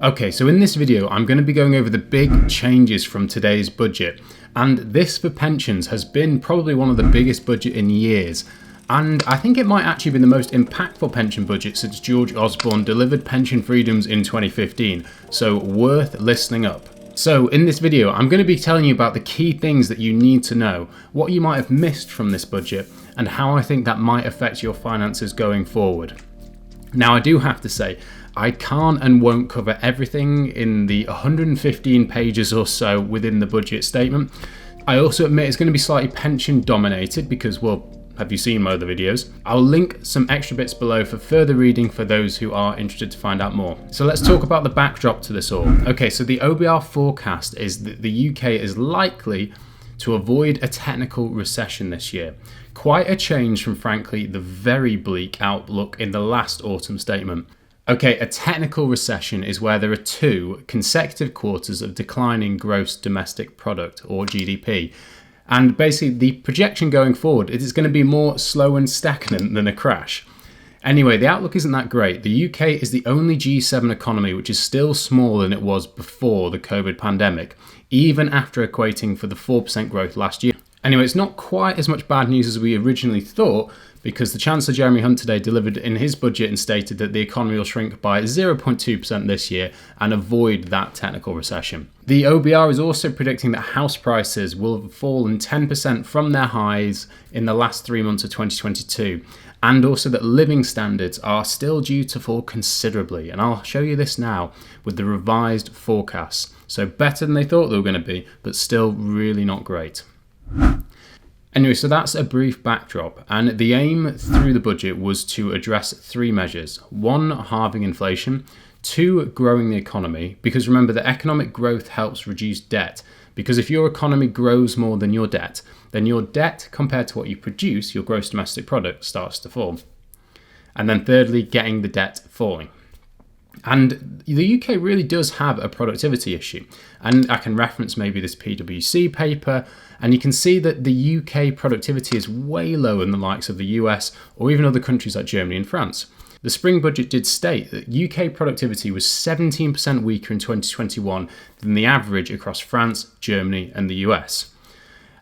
Okay, so in this video, I'm going to be going over the big changes from today's budget. And this for pensions has been probably one of the biggest budget in years. And I think it might actually be the most impactful pension budget since George Osborne delivered pension freedoms in 2015. So worth listening up. So in this video, I'm going to be telling you about the key things that you need to know, what you might have missed from this budget, and how I think that might affect your finances going forward. Now, I do have to say, I can't and won't cover everything in the 115 pages or so within the budget statement. I also admit it's going to be slightly pension dominated because, well, have you seen my other videos? I'll link some extra bits below for further reading for those who are interested to find out more. So let's talk about the backdrop to this all. Okay, so the OBR forecast is that the UK is likely to avoid a technical recession this year. Quite a change from, frankly, the very bleak outlook in the last autumn statement. Okay, a technical recession is where there are 2 consecutive quarters of declining gross domestic product, or GDP. And basically the projection going forward is it's going to be more slow and stagnant than a crash. Anyway, the outlook isn't that great. The UK is the only G7 economy which is still smaller than it was before the COVID pandemic, even after equating for the 4% growth last year. Anyway, it's not quite as much bad news as we originally thought, because the Chancellor Jeremy Hunt today delivered in his budget and stated that the economy will shrink by 0.2% this year and avoid that technical recession. The OBR is also predicting that house prices will have fallen 10% from their highs in the last 3 months of 2022, and also that living standards are still due to fall considerably. And I'll show you this now with the revised forecasts. So better than they thought they were going to be, but still really not great. Anyway, so that's a brief backdrop, and the aim through the budget was to address 3 measures. 1, halving inflation. 2, growing the economy, because remember that economic growth helps reduce debt, because if your economy grows more than your debt, then your debt compared to what you produce, your gross domestic product, starts to fall. And then thirdly, getting the debt falling. And the UK really does have a productivity issue, and I can reference maybe this PwC paper, and you can see that the UK productivity is way lower than the likes of the US or even other countries like Germany and France. The spring budget did state that UK productivity was 17% weaker in 2021 than the average across France, Germany and the US.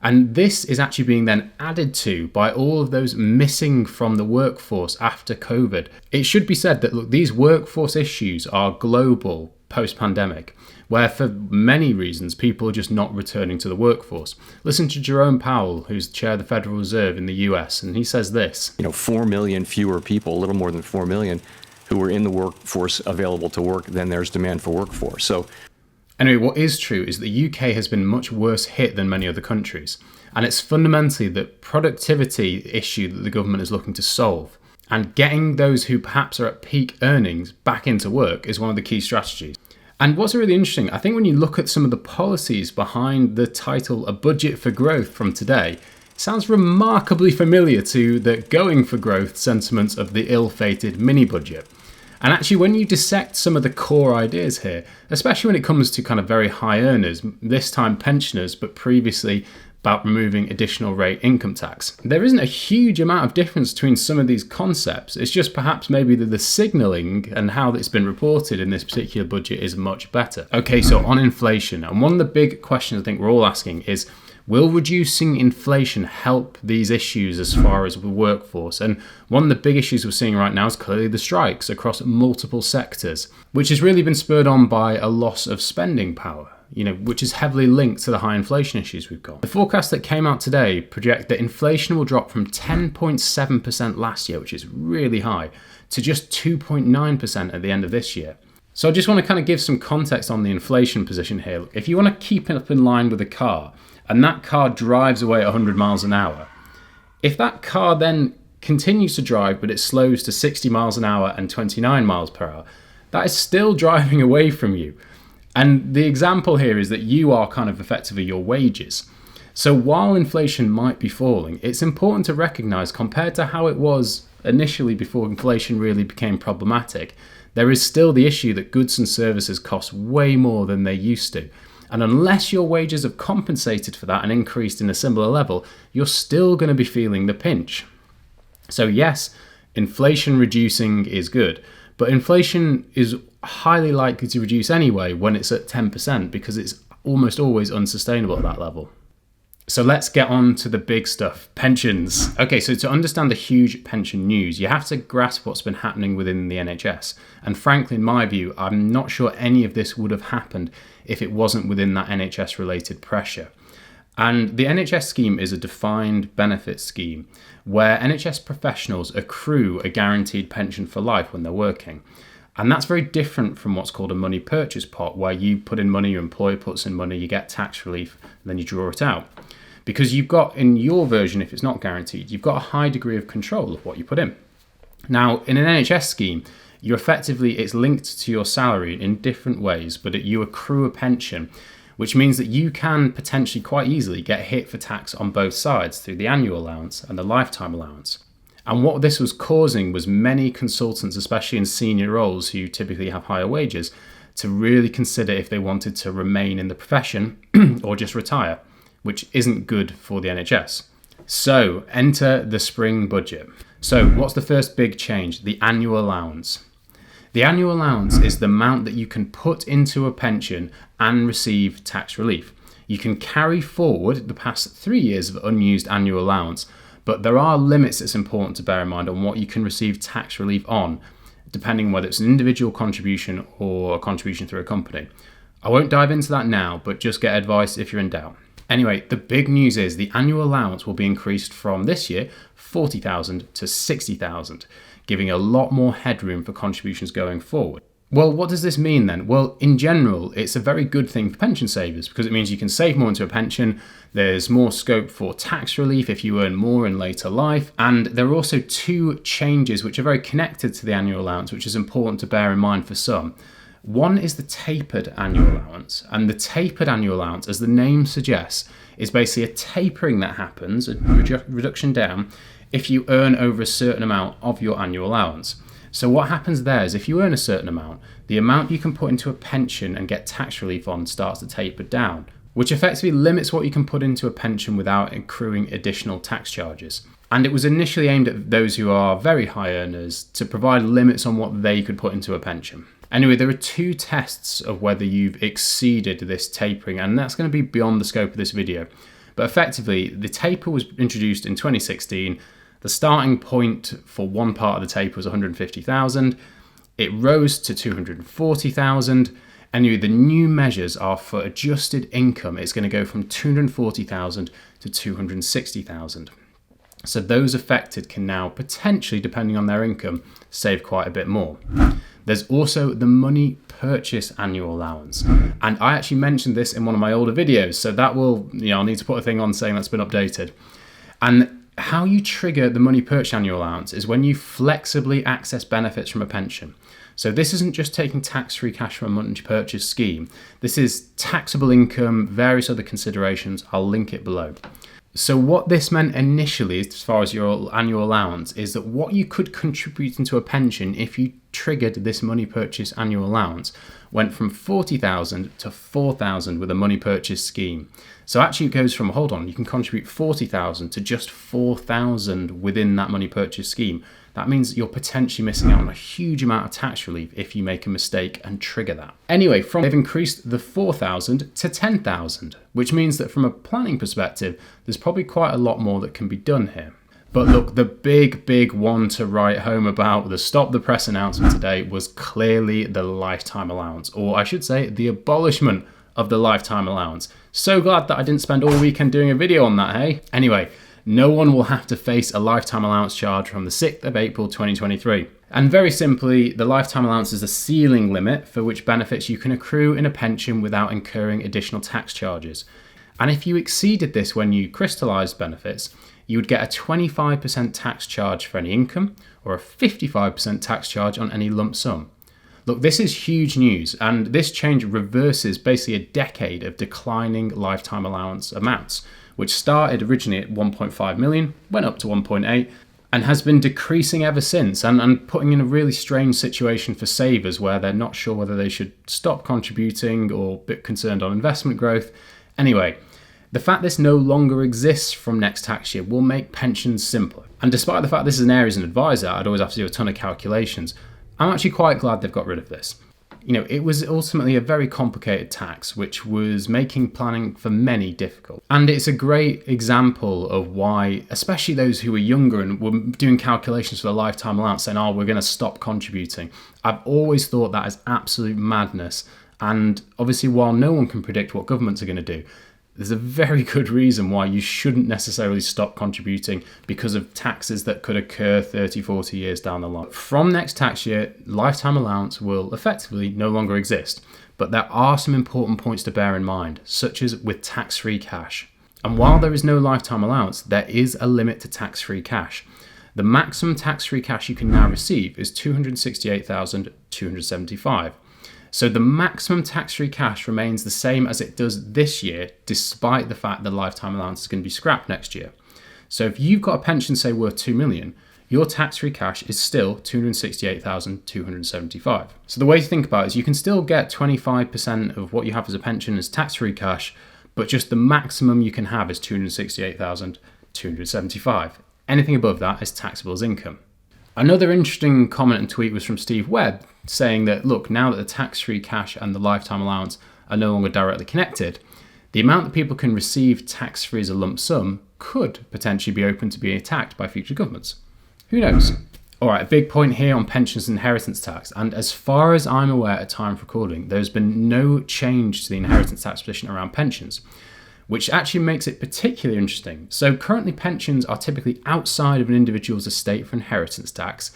And this is actually being then added to by all of those missing from the workforce after COVID. It should be said that, look, these workforce issues are global post-pandemic, where for many reasons people are just not returning to the workforce. Listen to Jerome Powell, who's chair of the Federal Reserve in the US, and he says this. 4 million fewer people, a little more than 4 million, who are in the workforce available to work than there's demand for workforce. So anyway, what is true is that the UK has been much worse hit than many other countries. And it's fundamentally the productivity issue that the government is looking to solve. And getting those who perhaps are at peak earnings back into work is one of the key strategies. And what's really interesting, I think when you look at some of the policies behind the title A Budget for Growth from today, it sounds remarkably familiar to the going for growth sentiments of the ill-fated mini-budget. And actually, when you dissect some of the core ideas here, especially when it comes to kind of very high earners, this time pensioners, but previously about removing additional rate income tax, there isn't a huge amount of difference between some of these concepts. It's just perhaps maybe the signalling and how it's been reported in this particular budget is much better. Okay, so on inflation, and one of the big questions I think we're all asking is, will reducing inflation help these issues as far as the workforce? And one of the big issues we're seeing right now is clearly the strikes across multiple sectors, which has really been spurred on by a loss of spending power, which is heavily linked to the high inflation issues we've got. The forecast that came out today project that inflation will drop from 10.7% last year, which is really high, to just 2.9% at the end of this year. So I just want to kind of give some context on the inflation position here. If you want to keep it up in line with a car, and that car drives away at 100 miles an hour, if that car then continues to drive but it slows to 60 miles an hour and 29 miles per hour, that is still driving away from you. And the example here is that you are kind of effectively your wages. So while inflation might be falling, it's important to recognize, compared to how it was initially before inflation really became problematic, there is still the issue that goods and services cost way more than they used to. And unless your wages have compensated for that and increased in a similar level, you're still going to be feeling the pinch. So yes, inflation reducing is good, But inflation is highly likely to reduce anyway when it's at 10% because it's almost always unsustainable at that level. So let's get on to the big stuff, pensions. Okay, so to understand the huge pension news, you have to grasp what's been happening within the NHS. And frankly, in my view, I'm not sure any of this would have happened if it wasn't within that NHS related pressure. And the NHS scheme is a defined benefit scheme where NHS professionals accrue a guaranteed pension for life when they're working. And that's very different from what's called a money purchase pot, where you put in money, your employer puts in money, you get tax relief, and then you draw it out. Because you've got, in your version, if it's not guaranteed, you've got a high degree of control of what you put in. Now, in an NHS scheme, it's linked to your salary in different ways, but you accrue a pension, which means that you can potentially quite easily get hit for tax on both sides through the annual allowance and the lifetime allowance. And what this was causing was many consultants, especially in senior roles who typically have higher wages, to really consider if they wanted to remain in the profession or just retire, which isn't good for the NHS. So enter the spring budget. So what's the first big change? The annual allowance. The annual allowance is the amount that you can put into a pension and receive tax relief. You can carry forward the past 3 years of unused annual allowance, but there are limits that's important to bear in mind on what you can receive tax relief on, depending on whether it's an individual contribution or a contribution through a company. I won't dive into that now, but just get advice if you're in doubt. Anyway, the big news is the annual allowance will be increased from this year, 40,000 to 60,000, giving a lot more headroom for contributions going forward. Well, what does this mean then? Well, in general, it's a very good thing for pension savers because it means you can save more into a pension. There's more scope for tax relief if you earn more in later life. And there are also two changes which are very connected to the annual allowance, which is important to bear in mind for some. One is the tapered annual allowance, and the tapered annual allowance, as the name suggests, is basically a tapering that happens, a reduction down, if you earn over a certain amount of your annual allowance. So what happens there is if you earn a certain amount, the amount you can put into a pension and get tax relief on starts to taper down, which effectively limits what you can put into a pension without accruing additional tax charges. And it was initially aimed at those who are very high earners to provide limits on what they could put into a pension. Anyway, there are two tests of whether you've exceeded this tapering, and that's going to be beyond the scope of this video. But effectively, the taper was introduced in 2016. The starting point for one part of the taper was 150,000. It rose to 240,000. Anyway, the new measures are for adjusted income. It's going to go from 240,000 to 260,000. So those affected can now potentially, depending on their income, save quite a bit more. There's also the money purchase annual allowance. And I actually mentioned this in one of my older videos, so that will, I'll need to put a thing on saying that's been updated. And how you trigger the money purchase annual allowance is when you flexibly access benefits from a pension. So this isn't just taking tax-free cash from a money purchase scheme. This is taxable income, various other considerations. I'll link it below. So what this meant initially, as far as your annual allowance, is that what you could contribute into a pension if you triggered this money purchase annual allowance went from 40,000 to 4,000 with a money purchase scheme. So actually it goes from, you can contribute 40,000 to just 4,000 within that money purchase scheme. That means you're potentially missing out on a huge amount of tax relief if you make a mistake and trigger that. Anyway, they've increased the 4,000 to 10,000, which means that from a planning perspective, there's probably quite a lot more that can be done here. But look, the big one to write home about, the stop the press announcement today, was clearly the lifetime allowance, or I should say the abolishment of the lifetime allowance. So glad that I didn't spend all weekend doing a video on that, hey? Anyway, no one will have to face a lifetime allowance charge from the 6th of April 2023. And very simply, the lifetime allowance is a ceiling limit for which benefits you can accrue in a pension without incurring additional tax charges. And if you exceeded this when you crystallised benefits, you would get a 25% tax charge for any income or a 55% tax charge on any lump sum. Look, this is huge news, and this change reverses basically a decade of declining lifetime allowance amounts, which started originally at 1.5 million, went up to 1.8, and has been decreasing ever since, and putting in a really strange situation for savers where they're not sure whether they should stop contributing or a bit concerned on investment growth. Anyway, the fact this no longer exists from next tax year will make pensions simpler. And despite the fact this is an area as an advisor, I'd always have to do a ton of calculations. I'm actually quite glad they've got rid of this. You know, it was ultimately a very complicated tax, which was making planning for many difficult. And it's a great example of why, especially those who were younger and were doing calculations for the lifetime allowance saying, oh, we're going to stop contributing. I've always thought that is absolute madness. And obviously, while no one can predict what governments are going to do, there's a very good reason why you shouldn't necessarily stop contributing because of taxes that could occur 30, 40 years down the line. From next tax year, lifetime allowance will effectively no longer exist. But there are some important points to bear in mind, such as with tax-free cash. And while there is no lifetime allowance, there is a limit to tax-free cash. The maximum tax-free cash you can now receive is $268,275. So the maximum tax-free cash remains the same as it does this year, despite the fact the lifetime allowance is going to be scrapped next year. So if you've got a pension, say, worth $2 million, your tax-free cash is still $268,275. So the way to think about it is you can still get 25% of what you have as a pension as tax-free cash, but just the maximum you can have is $268,275. Anything above that is taxable as income. Another interesting comment and tweet was from Steve Webb, saying that, look, now that the tax-free cash and the lifetime allowance are no longer directly connected, the amount that people can receive tax-free as a lump sum could potentially be open to being attacked by future governments. Who knows? All right, a big point here on pensions and inheritance tax. And as far as I'm aware at time of recording, there's been no change to the inheritance tax position around pensions, which actually makes it particularly interesting. So currently pensions are typically outside of an individual's estate for inheritance tax,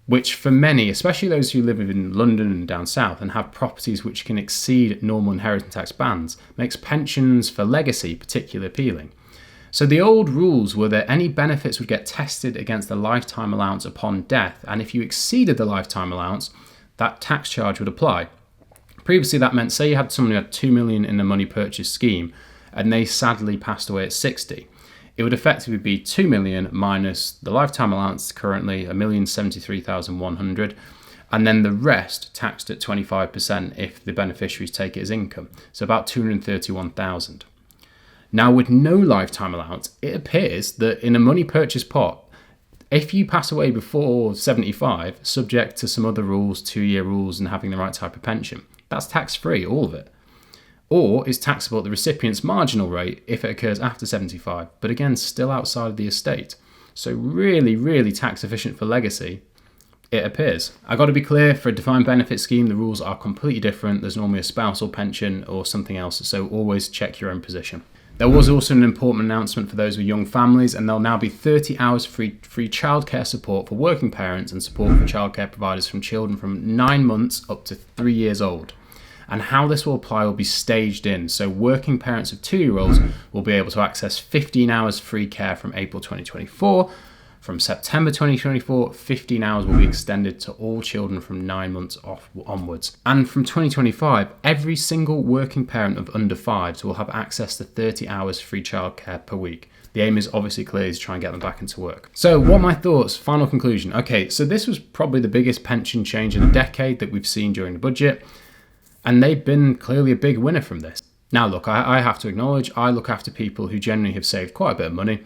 which for many, especially those who live in London and down south and have properties which can exceed normal inheritance tax bands, makes pensions for legacy particularly appealing. So the old rules were that any benefits would get tested against the lifetime allowance upon death, and if you exceeded the lifetime allowance, that tax charge would apply. Previously that meant, say you had someone who had $2 million in a money purchase scheme and they sadly passed away at 60. It would effectively be $2 million minus the lifetime allowance, currently $1,073,100, and then the rest taxed at 25% if the beneficiaries take it as income, so about $231,000. Now, with no lifetime allowance, it appears that in a money purchase pot, if you pass away before 75, subject to some other rules, 2-year rules, and having the right type of pension, that's tax-free, all of it. Or is taxable at the recipient's marginal rate if it occurs after 75, but again, still outside of the estate. So really, really tax efficient for legacy, it appears. I got to be clear, for a defined benefit scheme, the rules are completely different. There's normally a spousal pension or something else, so always check your own position. There was also an important announcement for those with young families, and there'll now be 30 hours free childcare support for working parents and support for childcare providers from children from 9 months up to 3 years old. And how this will apply will be staged in. So working parents of 2-year-olds will be able to access 15 hours free care from April 2024. From September 2024, 15 hours will be extended to all children from 9 months onwards. And from 2025, every single working parent of under 5s will have access to 30 hours free childcare per week. The aim is obviously clearly to try and get them back into work. So what are my thoughts? Final conclusion. Okay, so this was probably the biggest pension change in a decade that we've seen during the budget. And they've been clearly a big winner from this. Now, look, I have to acknowledge I look after people who generally have saved quite a bit of money.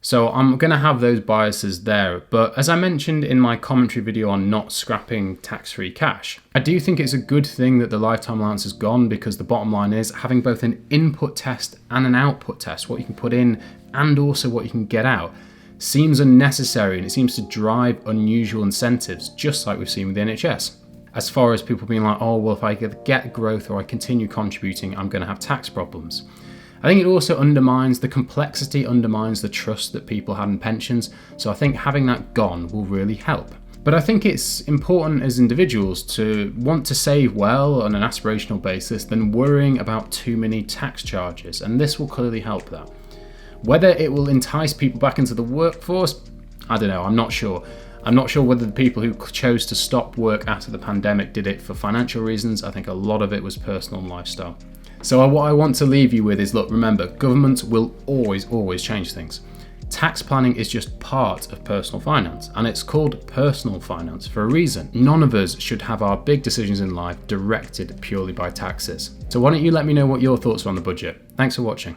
So I'm going to have those biases there. But as I mentioned in my commentary video on not scrapping tax-free cash, I do think it's a good thing that the lifetime allowance has gone, because the bottom line is having both an input test and an output test, what you can put in and also what you can get out, seems unnecessary, and it seems to drive unusual incentives, just like we've seen with the NHS. As far as people being like, oh, well, if I get growth or I continue contributing, I'm going to have tax problems. I think it also undermines the complexity, undermines the trust that people had in pensions. So I think having that gone will really help. But I think it's important as individuals to want to save well on an aspirational basis than worrying about too many tax charges. And this will clearly help that. Whether it will entice people back into the workforce, I don't know, I'm not sure. I'm not sure whether the people who chose to stop work after the pandemic did it for financial reasons. I think a lot of it was personal and lifestyle. So what I want to leave you with is, look, remember, governments will always change things. Tax planning is just part of personal finance, and it's called personal finance for a reason. None of us should have our big decisions in life directed purely by taxes. So why don't you let me know what your thoughts are on the budget? Thanks for watching.